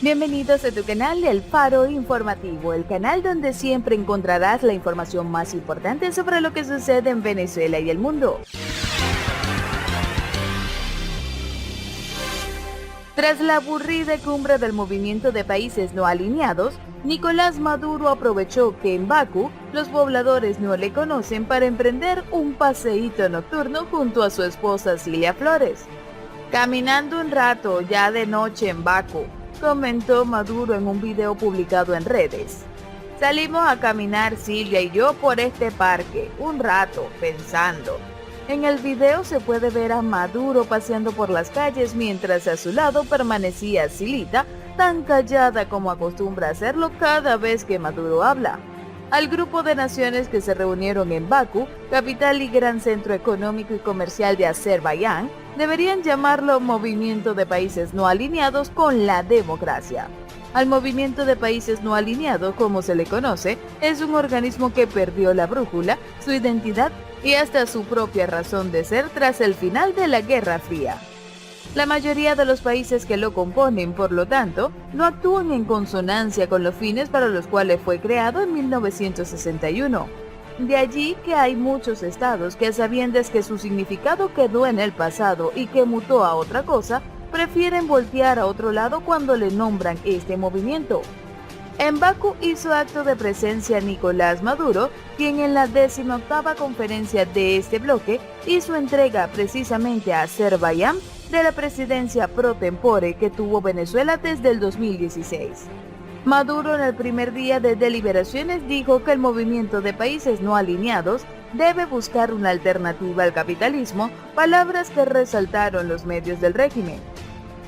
Bienvenidos a tu canal El Faro Informativo, el canal donde siempre encontrarás la información más importante sobre lo que sucede en Venezuela y el mundo. Tras la aburrida cumbre del movimiento de países no alineados, Nicolás Maduro aprovechó que en Bakú los pobladores no le conocen para emprender un paseíto nocturno junto a su esposa Cilia Flores. Caminando un rato ya de noche en Bakú, comentó Maduro en un video publicado en redes. Salimos a caminar Cilia y yo por este parque, un rato, pensando. En el video se puede ver a Maduro paseando por las calles mientras a su lado permanecía Cilita, tan callada como acostumbra hacerlo cada vez que Maduro habla. Al grupo de naciones que se reunieron en Bakú, capital y gran centro económico y comercial de Azerbaiyán, deberían llamarlo Movimiento de Países No Alineados con la Democracia. Al Movimiento de Países No Alineados, como se le conoce, es un organismo que perdió la brújula, su identidad y hasta su propia razón de ser tras el final de la Guerra Fría. La mayoría de los países que lo componen, por lo tanto, no actúan en consonancia con los fines para los cuales fue creado en 1961. De allí que hay muchos estados que, a sabiendas que su significado quedó en el pasado y que mutó a otra cosa, prefieren voltear a otro lado cuando le nombran este movimiento. En Bakú hizo acto de presencia Nicolás Maduro, quien en la 18ª conferencia de este bloque hizo entrega precisamente a Azerbaiyán de la presidencia pro tempore que tuvo Venezuela desde el 2016. Maduro en el primer día de deliberaciones dijo que el movimiento de países no alineados debe buscar una alternativa al capitalismo, palabras que resaltaron los medios del régimen.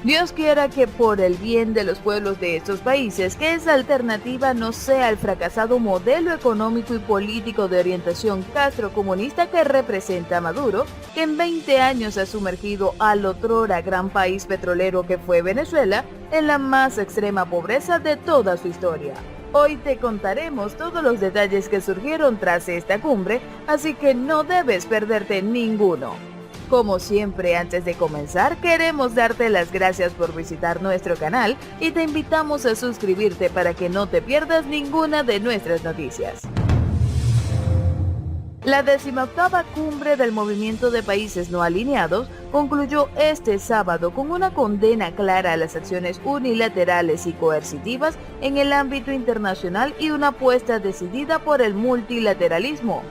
Dios quiera que por el bien de los pueblos de estos países, que esa alternativa no sea el fracasado modelo económico y político de orientación castrocomunista que representa Maduro, que en 20 años ha sumergido al otrora gran país petrolero que fue Venezuela en la más extrema pobreza de toda su historia. Hoy te contaremos todos los detalles que surgieron tras esta cumbre, así que no debes perderte ninguno. Como siempre, antes de comenzar, queremos darte las gracias por visitar nuestro canal y te invitamos a suscribirte para que no te pierdas ninguna de nuestras noticias. La 18ª cumbre del Movimiento de Países No Alineados concluyó este sábado con una condena clara a las acciones unilaterales y coercitivas en el ámbito internacional y una apuesta decidida por el multilateralismo.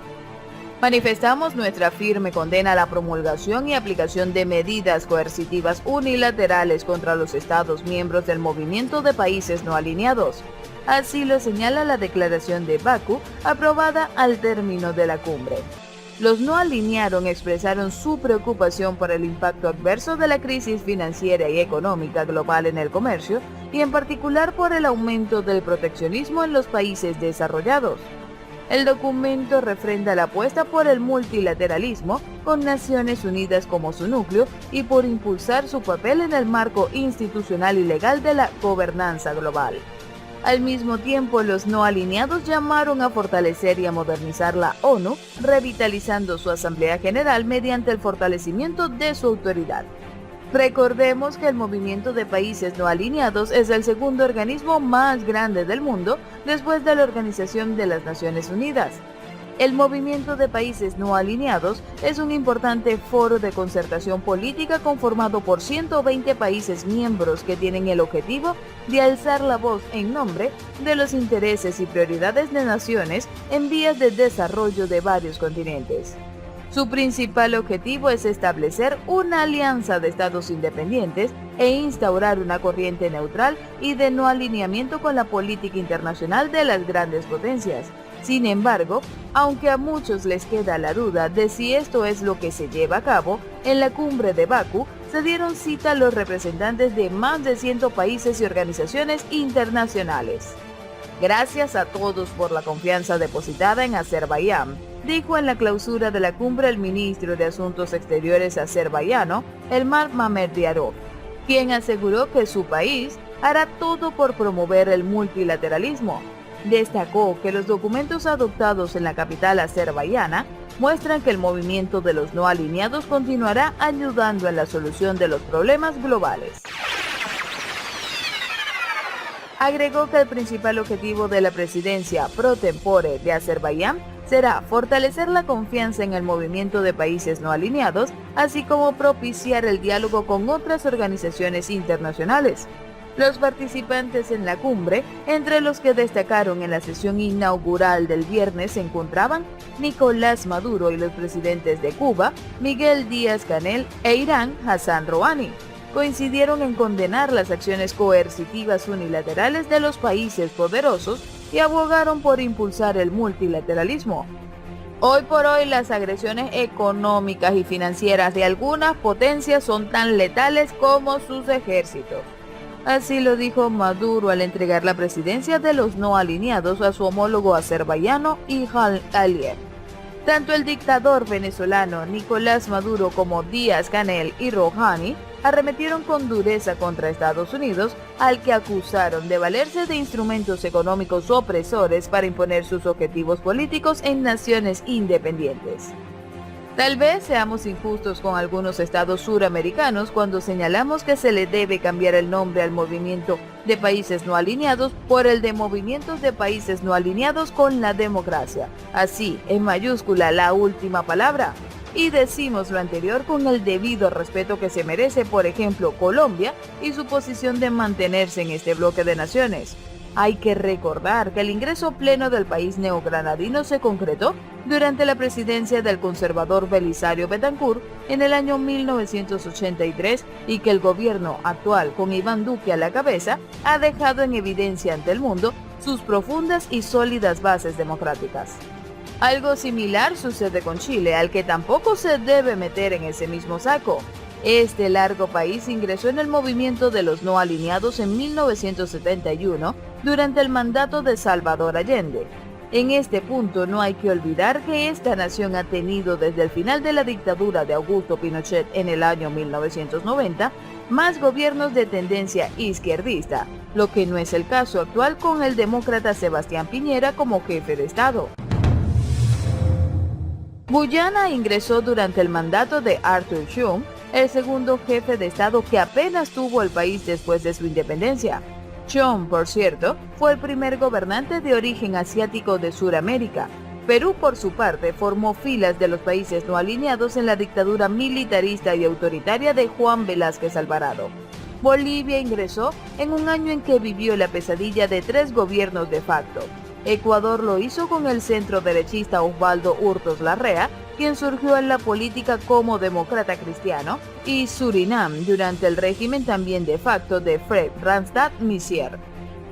Manifestamos nuestra firme condena a la promulgación y aplicación de medidas coercitivas unilaterales contra los Estados miembros del Movimiento de Países No Alineados. Así lo señala la declaración de Bakú, aprobada al término de la cumbre. Los no alineados expresaron su preocupación por el impacto adverso de la crisis financiera y económica global en el comercio y en particular por el aumento del proteccionismo en los países desarrollados. El documento refrenda la apuesta por el multilateralismo, con Naciones Unidas como su núcleo, y por impulsar su papel en el marco institucional y legal de la gobernanza global. Al mismo tiempo, los no alineados llamaron a fortalecer y a modernizar la ONU, revitalizando su Asamblea General mediante el fortalecimiento de su autoridad. Recordemos que el Movimiento de Países No Alineados es el segundo organismo más grande del mundo después de la Organización de las Naciones Unidas. El Movimiento de Países No Alineados es un importante foro de concertación política conformado por 120 países miembros que tienen el objetivo de alzar la voz en nombre de los intereses y prioridades de naciones en vías de desarrollo de varios continentes. Su principal objetivo es establecer una alianza de estados independientes e instaurar una corriente neutral y de no alineamiento con la política internacional de las grandes potencias. Sin embargo, aunque a muchos les queda la duda de si esto es lo que se lleva a cabo, en la cumbre de Bakú se dieron cita a los representantes de más de 100 países y organizaciones internacionales. Gracias a todos por la confianza depositada en Azerbaiyán, dijo en la clausura de la cumbre el ministro de Asuntos Exteriores azerbaiyano, Elmar Mamederov, quien aseguró que su país hará todo por promover el multilateralismo. Destacó que los documentos adoptados en la capital azerbaiyana muestran que el movimiento de los no alineados continuará ayudando en la solución de los problemas globales. Agregó que el principal objetivo de la presidencia pro tempore de Azerbaiyán será fortalecer la confianza en el movimiento de países no alineados, así como propiciar el diálogo con otras organizaciones internacionales. Los participantes en la cumbre, entre los que destacaron en la sesión inaugural del viernes, se encontraban Nicolás Maduro y los presidentes de Cuba, Miguel Díaz-Canel e Irán, Hassan Rouhani. Coincidieron en condenar las acciones coercitivas unilaterales de los países poderosos y abogaron por impulsar el multilateralismo. Hoy por hoy, las agresiones económicas y financieras de algunas potencias son tan letales como sus ejércitos. Así lo dijo Maduro al entregar la presidencia de los no alineados a su homólogo azerbaiyano Ilham Aliyev. Tanto el dictador venezolano Nicolás Maduro como Díaz-Canel y Rouhani arremetieron con dureza contra Estados Unidos, al que acusaron de valerse de instrumentos económicos opresores para imponer sus objetivos políticos en naciones independientes. Tal vez seamos injustos con algunos estados suramericanos cuando señalamos que se le debe cambiar el nombre al movimiento de países no alineados por el de movimientos de países no alineados con la democracia. Así, en mayúscula, la última palabra. Y decimos lo anterior con el debido respeto que se merece, por ejemplo, Colombia y su posición de mantenerse en este bloque de naciones. Hay que recordar que el ingreso pleno del país neogranadino se concretó durante la presidencia del conservador Belisario Betancur en el año 1983 y que el gobierno actual, con Iván Duque a la cabeza, ha dejado en evidencia ante el mundo sus profundas y sólidas bases democráticas. Algo similar sucede con Chile, al que tampoco se debe meter en ese mismo saco. Este largo país ingresó en el movimiento de los no alineados en 1971 durante el mandato de Salvador Allende. En este punto no hay que olvidar que esta nación ha tenido desde el final de la dictadura de Augusto Pinochet en el año 1990 más gobiernos de tendencia izquierdista, lo que no es el caso actual con el demócrata Sebastián Piñera como jefe de Estado. Guyana ingresó durante el mandato de Arthur Chum, el segundo jefe de Estado que apenas tuvo el país después de su independencia. Chum, por cierto, fue el primer gobernante de origen asiático de Sudamérica. Perú, por su parte, formó filas de los países no alineados en la dictadura militarista y autoritaria de Juan Velázquez Alvarado. Bolivia ingresó en un año en que vivió la pesadilla de 3 gobiernos de facto. Ecuador lo hizo con el centro derechista Osvaldo Hurtos Larrea, quien surgió en la política como demócrata cristiano, y Surinam durante el régimen también de facto de Fred Randstad Messier.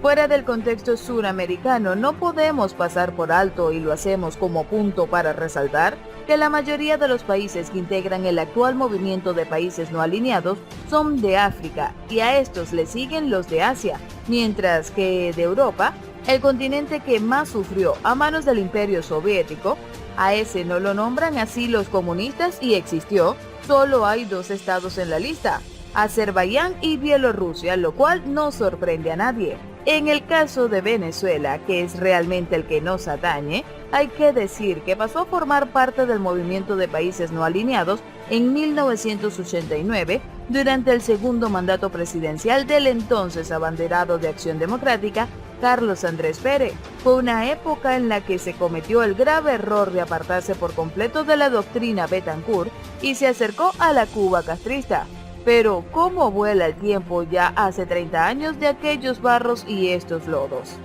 Fuera del contexto suramericano, no podemos pasar por alto, y lo hacemos como punto para resaltar, que la mayoría de los países que integran el actual movimiento de países no alineados son de África, y a estos le siguen los de Asia, mientras que de Europa, el continente que más sufrió a manos del Imperio Soviético, a ese no lo nombran así los comunistas y existió, solo hay 2 estados en la lista, Azerbaiyán y Bielorrusia, lo cual no sorprende a nadie. En el caso de Venezuela, que es realmente el que nos atañe, hay que decir que pasó a formar parte del movimiento de países no alineados en 1989, durante el segundo mandato presidencial del entonces abanderado de Acción Democrática, Carlos Andrés Pérez. Fue una época en la que se cometió el grave error de apartarse por completo de la doctrina Betancur y se acercó a la Cuba castrista. Pero ¿cómo vuela el tiempo ya hace 30 años de aquellos barros y estos lodos?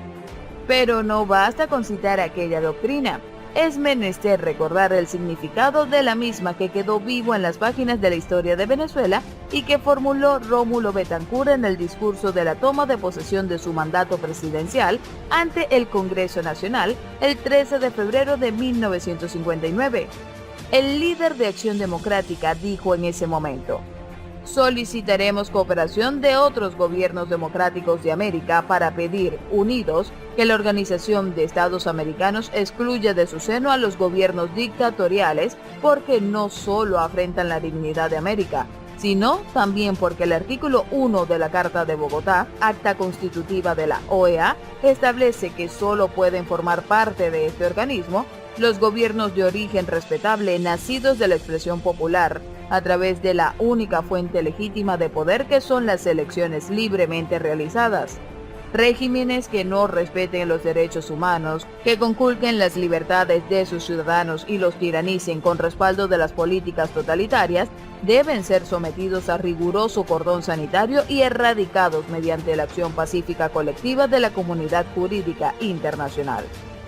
Pero no basta con citar aquella doctrina. Es menester recordar el significado de la misma que quedó vivo en las páginas de la historia de Venezuela y que formuló Rómulo Betancourt en el discurso de la toma de posesión de su mandato presidencial ante el Congreso Nacional el 13 de febrero de 1959. El líder de Acción Democrática dijo en ese momento: solicitaremos cooperación de otros gobiernos democráticos de América para pedir, unidos, que la Organización de Estados Americanos excluya de su seno a los gobiernos dictatoriales, porque no solo afrentan la dignidad de América, sino también porque el artículo 1 de la Carta de Bogotá, acta constitutiva de la OEA, establece que solo pueden formar parte de este organismo los gobiernos de origen respetable nacidos de la expresión popular, a través de la única fuente legítima de poder que son las elecciones libremente realizadas. Regímenes que no respeten los derechos humanos, que conculquen las libertades de sus ciudadanos y los tiranicen con respaldo de las políticas totalitarias, deben ser sometidos a riguroso cordón sanitario y erradicados mediante la acción pacífica colectiva de la comunidad jurídica internacional.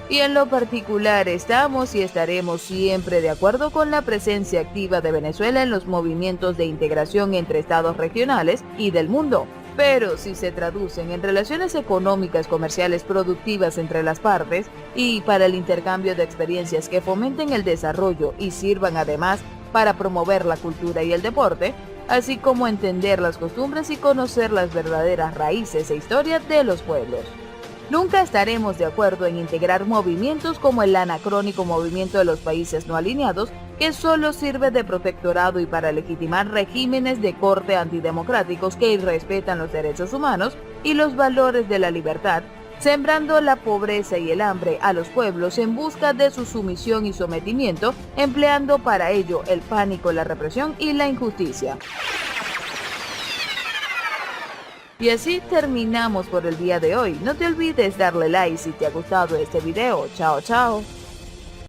Y en lo particular estamos y estaremos siempre de acuerdo con la presencia activa de Venezuela en los movimientos de integración entre estados regionales y del mundo. Pero si se traducen en relaciones económicas, comerciales, productivas entre las partes y para el intercambio de experiencias que fomenten el desarrollo y sirvan además para promover la cultura y el deporte, así como entender las costumbres y conocer las verdaderas raíces e historia de los pueblos. Nunca estaremos de acuerdo en integrar movimientos como el anacrónico movimiento de los países no alineados, que solo sirve de protectorado y para legitimar regímenes de corte antidemocráticos que irrespetan los derechos humanos y los valores de la libertad, sembrando la pobreza y el hambre a los pueblos en busca de su sumisión y sometimiento, empleando para ello el pánico, la represión y la injusticia. Y así terminamos por el día de hoy. No te olvides darle like si te ha gustado este video. Chao, chao.